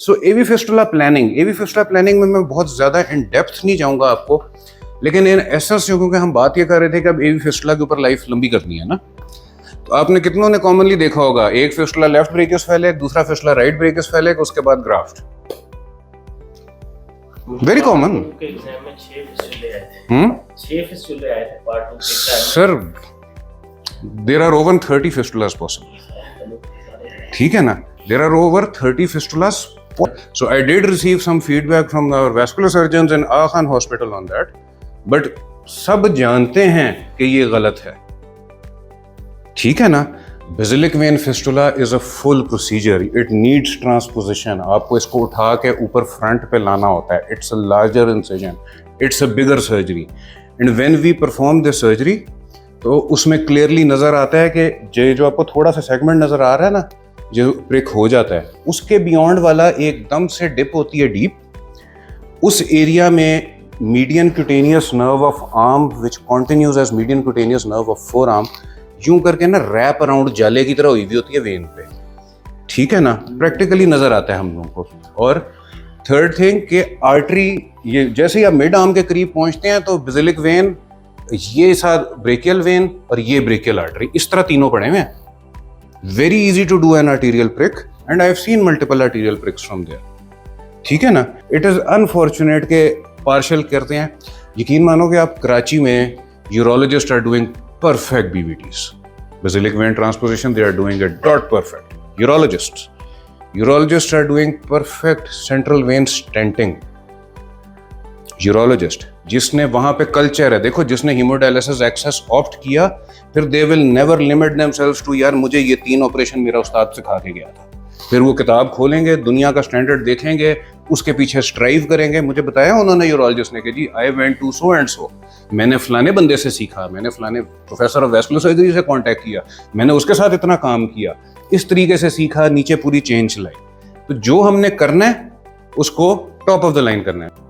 सो एवी fistula planning में मैं बहुत ज़्यादा इन डेप्थ नहीं जाऊंगा आपको, लेकिन इन एसेंस क्योंकि हम बात ये कर रहे थे कि अब एवी फिस्टुला के ऊपर लाइफ लंबी करनी है ना, तो आपने कितनों ने कॉमनली देखा होगा, एक फिस्टुला लेफ्ट ब्रेकियस फेलेक, दूसरा फिस्टुला राइट ब्रेकियस फेलेक, उसके बाद ग्राफ्ट। Very common. एग्जाम में 6 फिस्टुले आए थे। 6 फिस्टुले आए थे पार्ट 2 के एग्जाम में। Sir there are over 30 fistulas possible, ठीक है ना, there are over 30 fistulas. So I did receive some feedback from our vascular surgeons in Aga Khan Hospital on that, but सब जानते हैं कि ये गलत है, ठीक है ना। Basilic vein fistula is a full procedure, it needs transposition. आपको इसको उठा के ऊपर फ्रंट पे लाना होता है, it's a larger incision, it's a bigger surgery, and when we perform this surgery तो उसमें क्लियरली नजर आता है कि जो आपको थोड़ा सा सेगमेंट नजर आ रहा है ना, जो ब्रेक हो जाता है, उसके बियॉन्ड वाला एकदम से डिप होती है डीप, उस एरिया में median cutaneous nerve of arm which continues as median cutaneous nerve of forearm यूं करके ना रैप अराउंड जाले की तरह हुई हुई होती है वेन पे, ठीक है ना, प्रैक्टिकली नजर आता है हम लोगों को। और थर्ड थिंग कि आर्टरी, ये जैसे ही आप मिड आर्म के करीब पहुंचते हैं तो बेसिलिक वेन, ये साथ ब्रेकियल वेन और ये ब्रेकियल आर्टरी, इस तरह तीनों पड़े हुए हैं। Very easy to do an arterial prick and I have seen multiple arterial pricks from there, ठीक है ना। It is unfortunate के पार्शल करते हैं। यकीन मानो कि आप कराची में urologist are doing perfect BVTs, basilic vein transposition they are doing it dot perfect. Urologists are doing perfect central vein stenting. Urologist जिसने वहां पे कल्चर है, देखो जिसने हीमोडायलिसिस एक्सेस ऑप्ट किया, फिर they will never limit themselves to यार मुझे ये 3 ऑपरेशन मेरा उस्ताद सिखा के गया था। फिर वो किताब खोलेंगे, दुनिया का स्टैंडर्ड देखेंगे, उसके पीछे स्ट्राइव करेंगे। मुझे बताया उन्होंने यूरोलॉजिस्ट ने कि जी I went to so and so, मैंने फलाने बंदे से सीखा, मैंने फलाने प्रोफेसर ऑफ वैस्कुलर सर्जरी से कॉन्टैक्ट किया, मैंने उसके साथ इतना काम किया, इस तरीके से सीखा, नीचे पूरी चेन चलाई। तो जो हमने करना है उसको टॉप ऑफ द लाइन करना है।